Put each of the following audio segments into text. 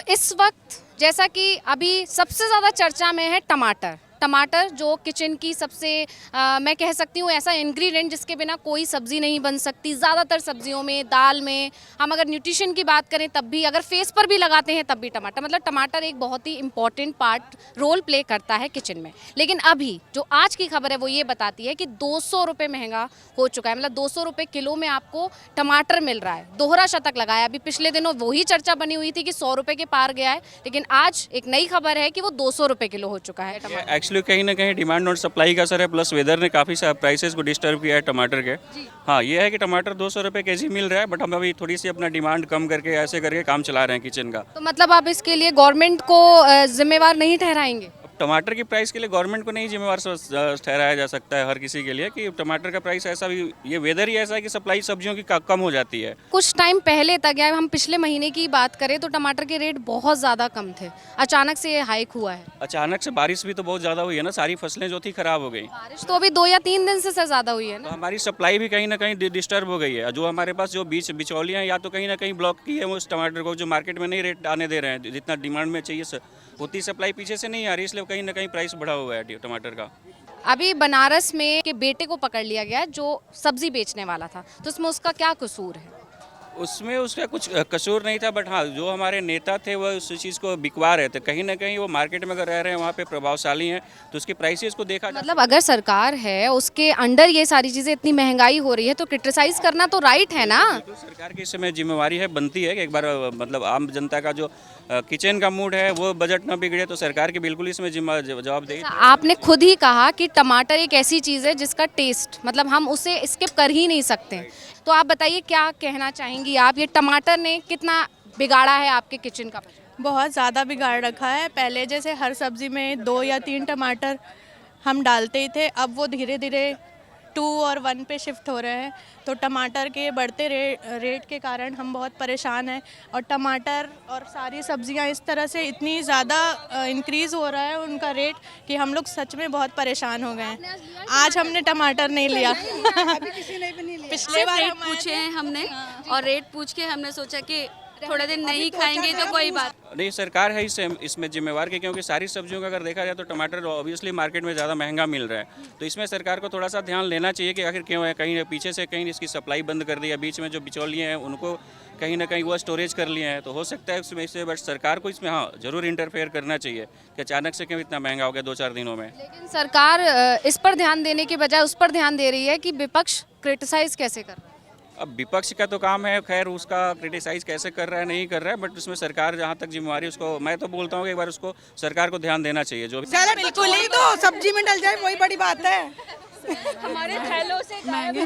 इस वक्त जैसा कि अभी सबसे ज़्यादा चर्चा में है टमाटर। टमाटर जो किचन की सबसे मैं कह सकती हूँ ऐसा इंग्रेडिएंट जिसके बिना कोई सब्ज़ी नहीं बन सकती। ज़्यादातर सब्जियों में, दाल में, हम अगर न्यूट्रिशन की बात करें तब भी, अगर फेस पर भी लगाते हैं तब भी टमाटर, मतलब टमाटर एक बहुत ही इंपॉर्टेंट पार्ट रोल प्ले करता है किचन में। लेकिन अभी जो आज की खबर है वो ये बताती है कि 200 रुपये महंगा हो चुका है। मतलब 200 रुपये किलो में आपको टमाटर मिल रहा है। दोहरा शतक लगाया। अभी पिछले दिनों वही चर्चा बनी हुई थी कि 100 रुपये के पार गया है, लेकिन आज एक नई खबर है कि वो 200 रुपये किलो हो चुका है टमाटर। एक्चुअली कहीं ना कहीं डिमांड और सप्लाई का असर है, प्लस वेदर ने काफ़ी सारे प्राइसेस को डिस्टर्ब किया है टमाटर के। हाँ, ये है कि टमाटर 200 रुपये केजी मिल रहा है, बट हम अभी थोड़ी सी अपना डिमांड कम करके ऐसे करके काम चला रहे हैं किचन का। तो मतलब आप इसके लिए गवर्नमेंट को जिम्मेवार नहीं ठहराएंगे? टमाटर की प्राइस के लिए गवर्नमेंट को नहीं जिम्मेवार ठहराया जा सकता है हर किसी के लिए, कि टमाटर का प्राइस ऐसा भी, ये वेदर ही ऐसा है कि सप्लाई सब्जियों की कम हो जाती है। कुछ टाइम पहले तक, या हम पिछले महीने की बात करें तो टमाटर के रेट बहुत ज़्यादा कम थे। अचानक से ये हाइक हुआ है। अचानक से बारिश भी तो बहुत ज़्यादा हुई है ना, सारी फसलें जो थी खराब हो गई। बारिश तो अभी 2 या 3 दिन से ज़्यादा हुई है तो ना। हमारी सप्लाई भी कहीं ना कहीं डिस्टर्ब हो गई है। जो हमारे पास जो बिचौलियाँ या तो कहीं ना कहीं ब्लॉक की है वो उस टमाटर को, जो मार्केट में नहीं रेट आने दे रहे हैं, जितना डिमांड में चाहिए उतनी सप्लाई पीछे से नहीं आ रही, इसलिए कहीं ना कहीं प्राइस बढ़ा हुआ है टमाटर का। अभी बनारस में के बेटे को पकड़ लिया गया जो सब्जी बेचने वाला था, तो उसमें उसका क्या कसूर है? उसमें उसका कुछ कसूर नहीं था, बट हाँ, जो हमारे नेता थे वो उस चीज़ को बिकवा रहे थे। कहीं ना कहीं वो मार्केट में अगर रह रहे हैं, वहाँ पे प्रभावशाली हैं, तो उसकी प्राइसेस को देखा मतलब अगर सरकार है उसके अंडर ये सारी चीज़ें, इतनी महंगाई हो रही है, तो क्रिटिसाइज करना तो राइट है ना। तो सरकार की इस समय जिम्मेवारी है, बनती है कि एक बार मतलब आम जनता का जो किचन का मूड है वो बजट ना बिगड़े, तो सरकार की बिल्कुल इसमें जवाबदेही। आपने खुद ही कहा कि टमाटर एक ऐसी चीज़ है जिसका टेस्ट, मतलब हम उसे स्किप कर ही नहीं सकते। तो आप बताइए क्या कहना चाहेंगी आप, ये टमाटर ने कितना बिगाड़ा है आपके किचन का? बहुत ज़्यादा बिगाड़ रखा है। पहले जैसे हर सब्ज़ी में 2 या 3 टमाटर हम डालते ही थे, अब वो धीरे धीरे 2 और 1 पे शिफ्ट हो रहे हैं। तो टमाटर के बढ़ते रेट के कारण हम बहुत परेशान हैं, और टमाटर और सारी सब्जियां इस तरह से इतनी ज़्यादा इंक्रीज़ हो रहा है उनका रेट कि हम लोग सच में बहुत परेशान हो गए हैं। आज हमने टमाटर नहीं लिया। पिछले बार रेट पूछे हैं हमने, और रेट पूछ के हमने सोचा कि थोड़ा दिन नहीं खाएंगे तो कोई बात नहीं। सरकार है इसमें जिम्मेवार की, क्योंकि सारी सब्जियों का अगर देखा जाए तो टमाटर ऑब्वियसली मार्केट में ज़्यादा महंगा मिल रहा है। तो इसमें सरकार को थोड़ा सा ध्यान लेना चाहिए कि आखिर क्यों है, कहीं पीछे से कहीं इसकी सप्लाई बंद कर दी है, बीच में जो बिचौलिए हैं उनको कहीं ना कहीं वो स्टोरेज कर लिए हैं, तो हो सकता है उसमें इससे, बट सरकार को इसमें हाँ जरूर इंटरफेयर करना चाहिए कि अचानक से क्यों इतना महंगा हो गया 2-4 दिनों में। लेकिन सरकार इस पर ध्यान देने के बजाय उस पर ध्यान दे रही है कि विपक्ष क्रिटिसाइज कैसे कर रहा है। अब विपक्ष का तो काम है, खैर उसका क्रिटिसाइज कैसे कर रहा है नहीं कर रहा है, बट उसमें सरकार जहाँ तक जिम्मेवारी, उसको मैं तो बोलता हूँ कि एक बार उसको सरकार को ध्यान देना चाहिए। जो बिल्कुल ही तो सब्जी में डल जाए वही बड़ी बात है। हमारे थैलों से महंगी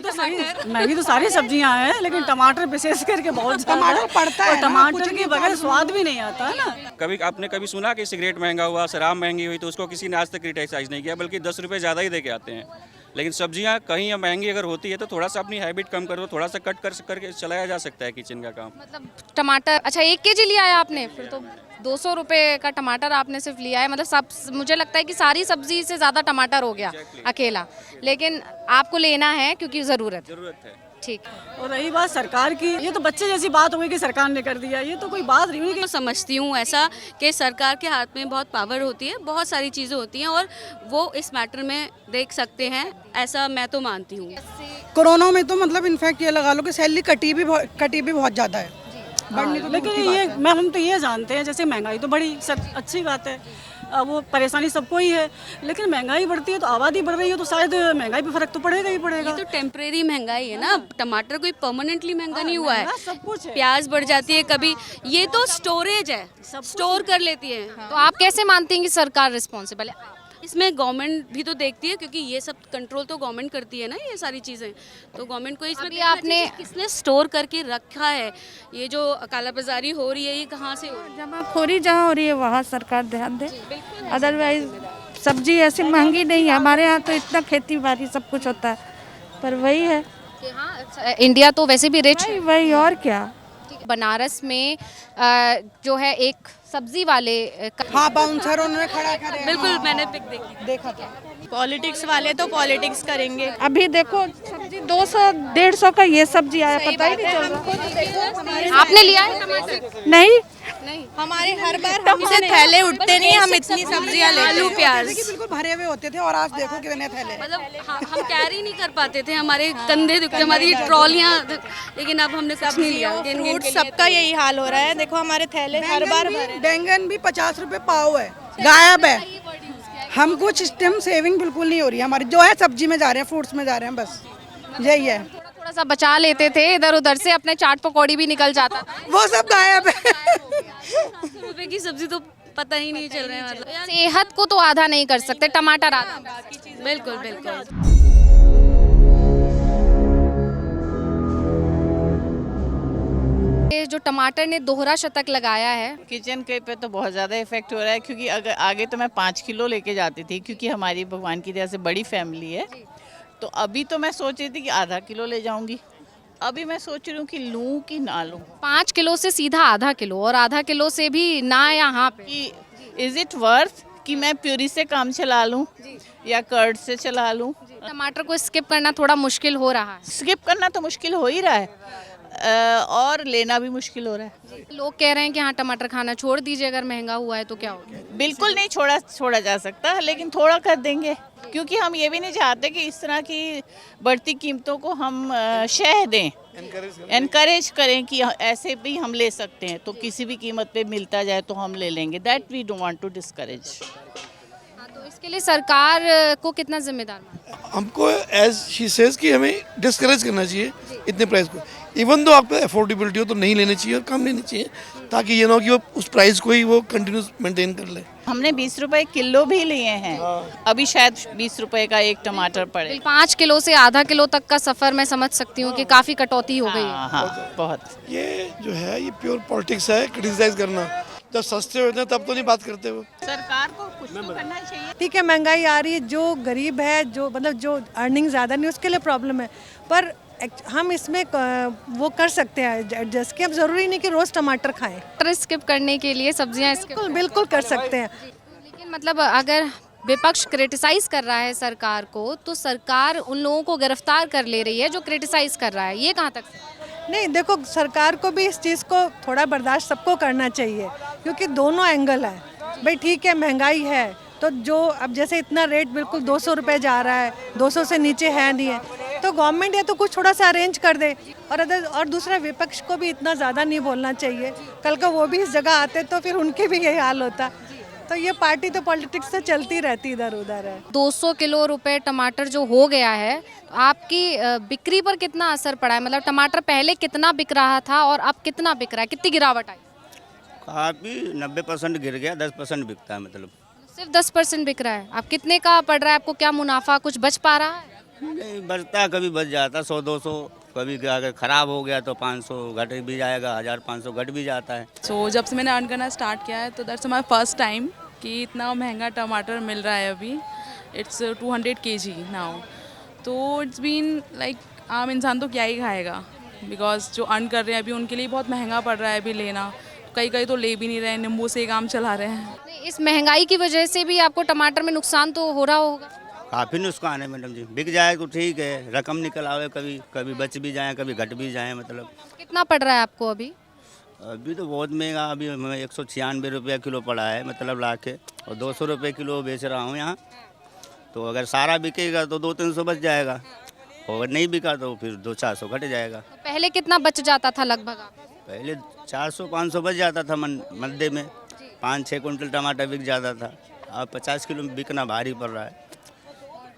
तो सारी सब्जियां हैं, लेकिन टमाटर विशेष करके बहुत टमाटर पड़ता है। टमाटर के बगैर स्वाद भी नहीं आता है ना। कभी आपने कभी सुना कि सिगरेट महंगा हुआ, शराब महंगी हुई, तो उसको किसी ने आज तक क्रिटिसाइज नहीं किया, बल्कि 10 रुपये ज़्यादा ही दे के आते हैं। लेकिन सब्जियां कहीं महंगी अगर होती है तो थोड़ा सा अपनी हैबिट कम करो, थोड़ा सा कट करके चलाया जा सकता है किचन का काम। मतलब टमाटर, अच्छा 1 केजी लिया है आपने, फिर तो 200 रुपये का टमाटर आपने सिर्फ लिया है। मतलब सब, मुझे लगता है कि सारी सब्जी से ज़्यादा टमाटर हो गया अकेला, लेकिन आपको लेना है क्योंकि ज़रूरत है। ठीक। और रही बात सरकार की, ये तो बच्चे जैसी बात हो गई कि सरकार ने कर दिया, ये तो कोई बात नहीं हुई। तो समझती हूँ ऐसा कि सरकार के हाथ में बहुत पावर होती है, बहुत सारी चीज़ें होती हैं, और वो इस मैटर में देख सकते हैं, ऐसा मैं तो मानती हूँ। कोरोना में तो मतलब इनफैक्ट ये लगा लो कि सैलरी कटी भी बहुत ज़्यादा है। लेकिन ये हम तो ये जानते हैं, जैसे महंगाई तो बड़ी अच्छी बात है, वो परेशानी सबको ही है, लेकिन महंगाई बढ़ती है तो आबादी बढ़ रही है, तो शायद महंगाई पे फर्क तो पड़ेगा ही पड़ेगा। ये तो टेम्परेरी महंगाई है ना, टमाटर कोई परमानेंटली महंगा नहीं हुआ है। सब कुछ है। प्याज बढ़ जाती है कभी, ये तो स्टोरेज है, स्टोर कर लेती है। तो आप कैसे मानते हैं कि सरकार रिस्पॉन्सिबल है? इसमें गवर्नमेंट भी तो देखती है, क्योंकि ये सब कंट्रोल तो गवर्नमेंट करती है ना, ये सारी चीज़ें, तो गवर्नमेंट को इसमें देखना चाहिए कि किसने स्टोर करके रखा है। ये जो काला बाजारी हो रही है, ये कहाँ से हो रही है? जमाखोरी जहाँ हो रही है वहाँ सरकार ध्यान दे, अदरवाइज सब्जी ऐसी महंगी नहीं है। हमारे यहाँ तो इतना खेती बाड़ी सब कुछ होता है, पर वही है कि हाँ, इंडिया तो वैसे भी रिच है। वही और क्या। बनारस में जो है एक सब्जी वाले हाँ, बाउंसर उन्होंने खड़ा करे। बिल्कुल, मैंने पिक देखा था। पॉलिटिक्स वाले तो पॉलिटिक्स करेंगे। अभी देखो सब्जी 200-150 का ये सब्जी आया, पता ही नहीं चल रहा। आपने लिया है टमाटर? नहीं, हमारे हर बार हमसे थैले उठते नहीं, हम इतनी सब्जियां लेते आलू हैं। प्याज बिल्कुल भरे हुए होते थे और आज देखो कितने थैले। मतलब हम कैरी नहीं कर पाते थे, हमारे कंधे दुखते, हमारी ट्रॉलियाँ, लेकिन अब हमने कुछ नहीं लिया। फ्रूट सबका यही हाल हो रहा है, देखो हमारे थैले हर बार भरे। बैंगन भी 50 रुपए पाव है, गायब है। हम कुछ सिस्टम सेविंग बिल्कुल नहीं हो रही है हमारी, जो है सब्जी में जा रहे हैं, फ्रूट्स में जा रहे हैं, बस यही है। थोड़ा सा बचा लेते थे इधर उधर से, अपने चाट पकौड़ी भी निकल जाता था। वो सब गायब है। 700 रुपए की सब्जी तो पता ही नहीं चल रहा है, मतलब सेहत को तो आधा नहीं कर सकते, टमाटर आधा। बिल्कुल बिल्कुल। ये जो टमाटर ने दोहरा शतक लगाया है, किचन के पे तो बहुत ज़्यादा इफेक्ट हो रहा है, क्योंकि अगर आगे तो मैं 5 किलो लेके जाती थी, क्योंकि हमारी भगवान की दया से बड़ी फैमिली है। तो अभी तो मैं सोच रही थी कि आधा किलो ले जाऊंगी, अभी मैं सोच रही हूँ कि लूँ कि ना लूँ। 5 किलो से सीधा आधा किलो, और आधा किलो से भी ना यहाँ पे। कि इज़ इट वर्थ कि मैं प्यूरी से काम चला लूँ या कर्ड से चला लूँ। टमाटर को स्किप करना थोड़ा मुश्किल हो रहा है। स्किप करना तो मुश्किल हो ही रहा है, और लेना भी मुश्किल हो रहा है। लोग कह रहे हैं कि हाँ टमाटर खाना छोड़ दीजिए, अगर महंगा हुआ है तो क्या होगा। बिल्कुल नहीं छोड़ा जा सकता, लेकिन थोड़ा कर देंगे, क्योंकि हम ये भी नहीं चाहते कि इस तरह की बढ़ती कीमतों को हम शह दें, एनकरेज करें कि ऐसे भी हम ले सकते हैं, तो किसी भी कीमत पे मिलता जाए तो हम ले लेंगे। That we don't want to discourage. हाँ, तो इसके लिए सरकार को कितना जिम्मेदार मानते हैं? हमको एज शी सेज कि हमें डिस्करेज करना चाहिए इतने प्राइस को। इवन दो आपको अफोर्डेबिलिटी हो तो नहीं लेनी चाहिए और कम लेनी चाहिए, ताकि ये ना हो कि वो उस प्राइस को ही वो कंटिन्यूस मेंटेन कर ले। हमने 20 रुपए किलो भी लिए हैं, अभी शायद 20 रुपए का एक टमाटर पड़े। 5 किलो से आधा किलो तक का सफर मैं समझ सकती हूँ कि काफी कटौती हो गई है। हाँ, बहुत। ये जो है ये प्योर पॉलिटिक्स है, क्रिटिसाइज करना। जब सस्ते होते हैं तब तो नहीं बात करते वो। सरकार को कुछ तो करना चाहिए। ठीक है, महंगाई आ रही है, जो गरीब है, जो मतलब जो अर्निंग ज़्यादा नहीं, उसके लिए प्रॉब्लम है, पर हम इसमें वो कर सकते हैं एडजस्ट, कि अब ज़रूरी नहीं कि रोज़ टमाटर खाएं। टमाटर स्किप करने के लिए सब्जियां स्किप, बिल्कुल बिल्कुल कर सकते हैं। लेकिन मतलब अगर विपक्ष क्रिटिसाइज कर रहा है सरकार को, तो सरकार उन लोगों को गिरफ्तार कर ले रही है जो क्रिटिसाइज कर रहा है, ये कहाँ तक? नहीं, देखो सरकार को भी इस चीज़ को थोड़ा बर्दाश्त सबको करना चाहिए, क्योंकि दोनों एंगल है। भाई ठीक है, महंगाई है, तो जो अब जैसे इतना रेट बिल्कुल 200 रुपये जा रहा है, 200 से नीचे है नहीं है, तो गवर्नमेंट या तो कुछ थोड़ा सा अरेंज कर दे। और दूसरा विपक्ष को भी इतना ज़्यादा नहीं बोलना चाहिए, कल को वो भी इस जगह आते तो फिर उनके भी यही हाल होता। तो ये पार्टी तो पॉलिटिक्स तो चलती रहती इधर उधर है। 200 किलो रुपए टमाटर जो हो गया है, आपकी बिक्री पर कितना असर पड़ा है? मतलब टमाटर पहले कितना बिक रहा था और अब कितना बिक रहा है, कितनी गिरावट आई? काफ़ी 90% गिर गया, 10% बिकता है, मतलब सिर्फ 10% बिक रहा है। अब कितने का पड़ रहा है आपको, क्या मुनाफा कुछ बच पा रहा है? नहीं बचता, कभी बच जाता 100-200, कभी अगर ख़राब हो गया तो 500 घट भी जाएगा, 1500 घट भी जाता है। सो जब से मैंने अर्न करना स्टार्ट किया है तो दैट्स माई फर्स्ट टाइम कि इतना महंगा टमाटर मिल रहा है अभी। इट्स 200 kg नाउ, तो इट्स बीन लाइक आम इंसान तो क्या ही खाएगा, बिकॉज जो अर्न कर रहे हैं अभी उनके लिए बहुत महंगा पड़ रहा है अभी लेना। कई तो ले भी नहीं रहे हैं, नींबू से काम चला रहे हैं। इस महंगाई की वजह से भी आपको टमाटर में नुकसान तो हो रहा होगा? काफ़ी नुकसान है मैडम जी, बिक जाए तो ठीक है, रकम निकल आवे, कभी बच भी जाए, कभी घट भी जाए। मतलब कितना पड़ रहा है आपको अभी? अभी तो बहुत महंगा, अभी 196 रुपया किलो पड़ा है, मतलब ला के, और 200 रुपये किलो बेच रहा हूँ यहाँ। तो अगर सारा बिकेगा तो 200-300 बच जाएगा, और नहीं बिका तो फिर 200-400 घट जाएगा। तो पहले कितना बच जाता था लगभग? पहले 400-500 बच जाता था मध्य में, 5-6 कुंटल टमाटर बिक जाता था। अब 50 किलो बिकना भारी पड़ रहा है।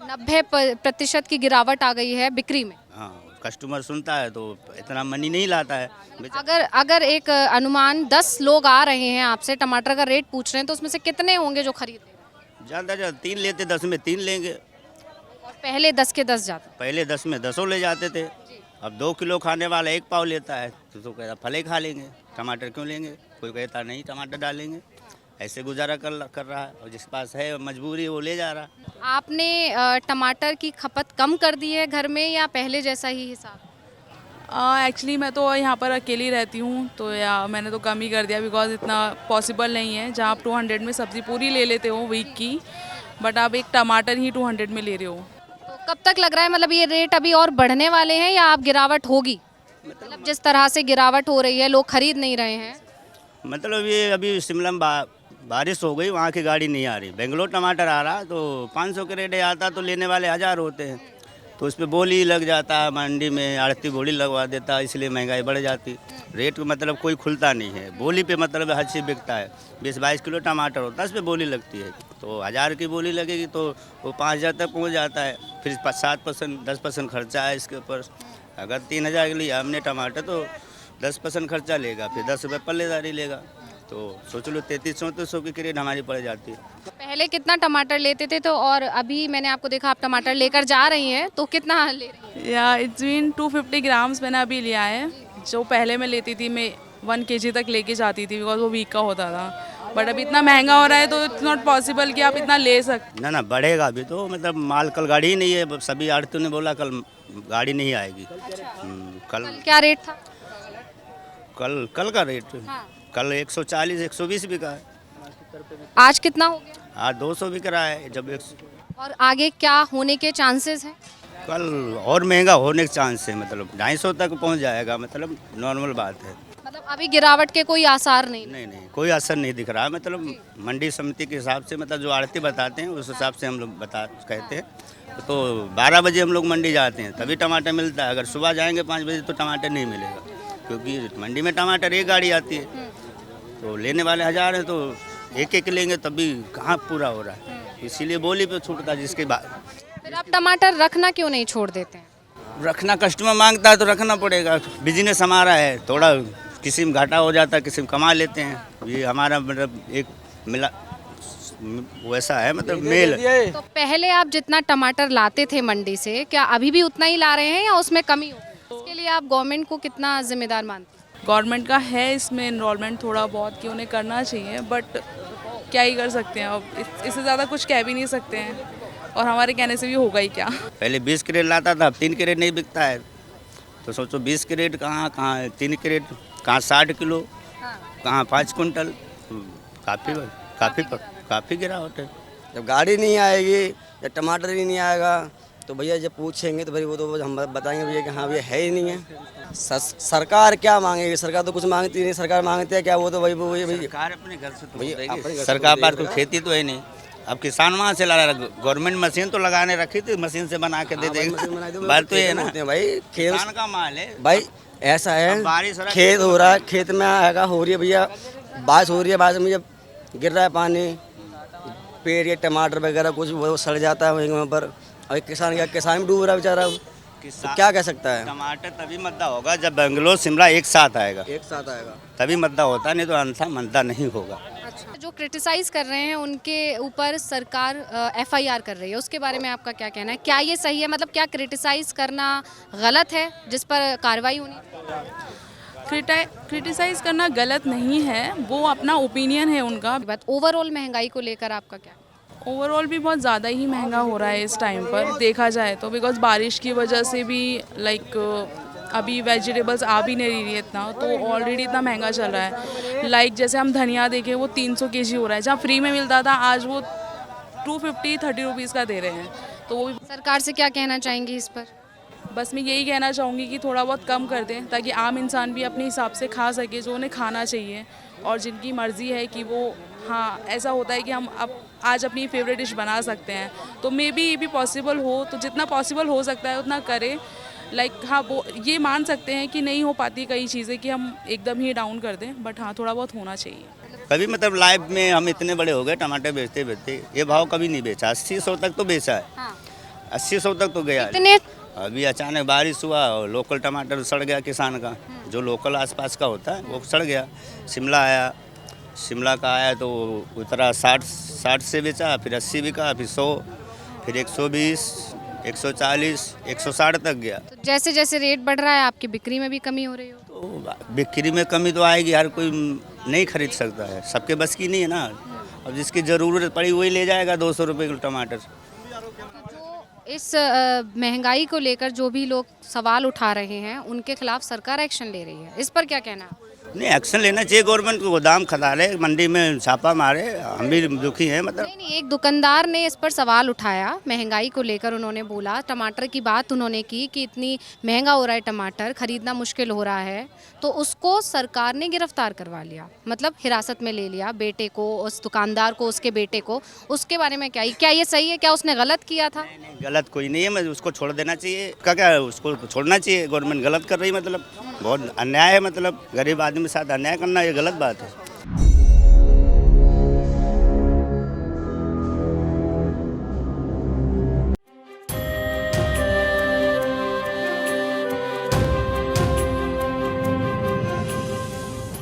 90% की गिरावट आ गई है बिक्री में। हाँ, कस्टमर सुनता है तो इतना मनी नहीं लाता है। अगर एक अनुमान 10 लोग आ रहे हैं आपसे, टमाटर का रेट पूछ रहे हैं, तो उसमें से कितने होंगे जो खरीदते? ज़्यादा 3 लेते, 10 में 3 लेंगे। और पहले 10 के 10 जाते? पहले 10 में 10 ले जाते थे, अब 2 किलो खाने वाला 1 पाव लेता है, तो कहता फले खा लेंगे, टमाटर क्यों लेंगे। कोई कहता नहीं टमाटर डालेंगे। ऐसे गुजारा कर रहा है, और जिसके पास है मजबूरी वो ले जा रहा है। आपने टमाटर की खपत कम कर दी है घर में, या पहले जैसा ही हिसाब? एक्चुअली मैं तो यहाँ पर अकेली रहती हूँ, तो या मैंने तो कम ही कर दिया, बिकॉज इतना पॉसिबल नहीं है। जहाँ आप 200 में सब्ज़ी पूरी ले लेते हो वीक की, बट आप एक टमाटर ही 200 में ले रहे हो। तो कब तक लग रहा है, मतलब ये रेट अभी और बढ़ने वाले हैं या आप गिरावट होगी? मतलब जिस तरह से गिरावट हो रही है, लोग खरीद नहीं रहे हैं। मतलब ये अभी शिमला में बारिश हो गई, वहाँ की गाड़ी नहीं आ रही। बेंगलोर टमाटर आ रहा तो 500 के रेट आता तो लेने वाले 1000 होते हैं, तो उस पर बोली लग जाता है, मंडी में आड़ती बोली लगवा देता, इसलिए महंगाई बढ़ जाती। रेट मतलब कोई खुलता नहीं है, बोली पे मतलब हर चीज़ बिकता है। 20-22 किलो टमाटर होता है, उस पर बोली लगती है, तो 1000 की बोली लगेगी तो वो 5000 तक पहुँच जाता है। फिर 7% 10% खर्चा है इसके ऊपर। अगर 3000 के लिए हमने टमाटर तो 10% खर्चा लेगा, फिर 10 रुपये पल्लेदारी लेगा, तो सोच लो 3300-3400 की क्रेट हमारी पड़ जाती है। पहले कितना टमाटर लेते थे तो और अभी मैंने आपको देखा आप टमाटर लेकर जा रही हैं, तो कितना ले रही हैं? या इट्स बीन 250 ग्राम्स मैंने अभी लिया है। जो पहले मैं लेती थी, मैं 1 kg तक लेके जाती थी, बिकॉज वो वीक का होता था। बट अभी इतना महंगा हो रहा है तो इट्स नॉट पॉसिबल कि आप इतना ले सकते। ना बढ़ेगा अभी तो, मतलब माल कल गाड़ी ही नहीं है। सभी आड़तियों ने बोला कल गाड़ी नहीं आएगी। कल क्या रेट था? कल का रेट कल 140-120 बिका है। आज कितना हो गया? आज 200 बिक रहा है। जब और आगे क्या होने के चांसेस हैं? कल और महंगा होने के चांस है, मतलब 250 तक पहुंच जाएगा, मतलब नॉर्मल बात है। मतलब अभी गिरावट के कोई आसार नहीं? नहीं कोई असर नहीं दिख रहा, मतलब मंडी समिति के हिसाब से, मतलब जो आड़ती बताते हैं उस हिसाब से हम लोग कहते हैं। तो 12 बजे हम लोग मंडी जाते हैं तभी टमाटर मिलता है। अगर सुबह जाएंगे 5 बजे तो टमाटर नहीं मिलेगा, क्योंकि मंडी में टमाटर एक गाड़ी आती है, तो लेने वाले 1000 हैं तो एक लेंगे तभी कहाँ पूरा हो रहा है, इसीलिए बोली पे छूटता। जिसके बाद फिर आप टमाटर रखना क्यों नहीं छोड़ देते हैं? रखना कस्टमर मांगता है तो रखना पड़ेगा। बिजनेस हमारा है, थोड़ा किसी में घाटा हो जाता है, किसी में कमा लेते हैं। ये हमारा मतलब एक मिला वैसा है, मतलब मेल। तो पहले आप जितना टमाटर लाते थे मंडी से, क्या अभी भी उतना ही ला रहे हैं या उसमें कमी हो? इसके लिए आप गवर्नमेंट को कितना जिम्मेदार मानते हैं? गवर्नमेंट का है इसमें इन्वॉल्वमेंट थोड़ा बहुत कि उन्हें करना चाहिए, बट क्या ही कर सकते हैं। अब इससे ज़्यादा कुछ कह भी नहीं सकते हैं, और हमारे कहने से भी होगा ही क्या। पहले 20 कैरेट लाता था, अब 3 कैरेट नहीं बिकता है, तो सोचो 20 कैरेट कहाँ 3 कैरेट कहाँ 60 किलो, कहाँ 5 कुंटल। काफ़ी गिरावट है। जब गाड़ी नहीं आएगी या टमाटर ही नहीं आएगा तो भैया जब पूछेंगे तो भाई वो तो हम बताएंगे भैया कि हाँ भैया है ही नहीं है। सरकार क्या मांगेगी? सरकार तो कुछ मांगती नहीं। सरकार मांगती है क्या? वो तो भाई सरकार अपने घर से तो सरकार पास कोई खेती तो है नहीं। अब किसान वहाँ से ला रहा है, गवर्नमेंट मशीन तो लगाने रखी थी, मशीन से बना के दे देंगे। बात तो ये है ना भाई, किसान का माल है भाई। ऐसा है, खेत हो रहा है, खेत में आएगा हो रही है भैया, बारिश हो रही है, बारिश में जब गिर रहा है पानी, पेड़ या टमाटर वगैरह कुछ वो सड़ जाता है वहीं पर। और किसान भी डूब रहा है बेचारा, तो क्या कह सकता है? टमाटर तभी मद्दा होगा जब बेंगलोर शिमला एक साथ आएगा तभी मद्दा होता, नहीं तो अन्यथा मद्दा नहीं होगा। अच्छा, जो क्रिटिसाइज कर रहे हैं उनके ऊपर सरकार FIR कर रही है, उसके बारे में आपका क्या कहना है? क्या ये सही है? मतलब क्या क्रिटिसाइज करना गलत है जिस पर कार्रवाई होनी? क्रिटिसाइज करना गलत नहीं है, वो अपना ओपिनियन है उनका। बात ओवरऑल महंगाई को लेकर आपका क्या? ओवरऑल भी बहुत ज़्यादा ही महंगा हो रहा है इस टाइम पर देखा जाए तो, बिकॉज बारिश की वजह से भी लाइक अभी वेजिटेबल्स आ भी नहीं रही है इतना, तो ऑलरेडी इतना महंगा चल रहा है। लाइक जैसे हम धनिया देखें वो 300 kg हो रहा है, जहाँ फ्री में मिलता था आज वो 250-30 रुपीज़ का दे रहे हैं। तो वो सरकार से क्या कहना चाहेंगी इस पर? बस मैं यही कहना चाहूँगी कि थोड़ा बहुत कम कर दें, ताकि आम इंसान भी अपने हिसाब से खा सके जो उन्हें खाना चाहिए, और जिनकी मर्ज़ी है कि वो, हाँ ऐसा होता है कि हम अब आज अपनी फेवरेट डिश बना सकते हैं, तो मे बी ये भी पॉसिबल हो, तो जितना पॉसिबल हो सकता है उतना करें। लाइक हाँ, वो ये मान सकते हैं कि नहीं हो पाती कई चीज़ें कि हम एकदम ही डाउन कर दें, बट हाँ थोड़ा बहुत होना चाहिए। कभी मतलब लाइफ में हम इतने बड़े हो गए टमाटर बेचते ये भाव कभी नहीं बेचा। 80-100 तक तो बेचा है, 80-100 तक तो गया। अभी अचानक बारिश हुआ और लोकल टमाटर सड़ गया किसान का, जो लोकल आसपास का होता है वो सड़ गया। शिमला आया, शिमला का आया तो उतरा 60 से बेचा, फिर 80 बिका, फिर 100, फिर 120, 140, 160 तक गया। तो जैसे जैसे रेट बढ़ रहा है आपकी बिक्री में भी कमी हो रही हो? तो बिक्री में कमी तो आएगी, हर कोई नहीं खरीद सकता है, सबके बस की नहीं है ना। अब जिसकी ज़रूरत पड़ी वही ले जाएगा 200 रुपये किलो टमाटर। इस महंगाई को लेकर जो भी लोग सवाल उठा रहे हैं उनके खिलाफ सरकार एक्शन ले रही है, इस पर क्या कहना है? नहीं एक्शन लेना चाहिए गवर्नमेंट को, गोदाम खदारे मंडी में छापा मारे, हम भी दुखी हैं मतलब। नहीं, एक दुकानदार ने इस पर सवाल उठाया, महंगाई को लेकर उन्होंने बोला, टमाटर की बात उन्होंने की कि इतनी महंगा हो रहा है टमाटर, खरीदना मुश्किल हो रहा है, तो उसको सरकार ने गिरफ्तार करवा लिया, मतलब हिरासत में ले लिया, बेटे को, उस दुकानदार को, उसके बेटे को। उसके बारे में क्या ये सही है? क्या उसने गलत किया था? गलत कोई नहीं है, मैं उसको छोड़ देना चाहिए। क्या उसको छोड़ना चाहिए, गवर्नमेंट गलत कर रही, मतलब बहुत अन्याय है, मतलब गरीब आदमी के साथ अन्याय करना ये गलत बात है।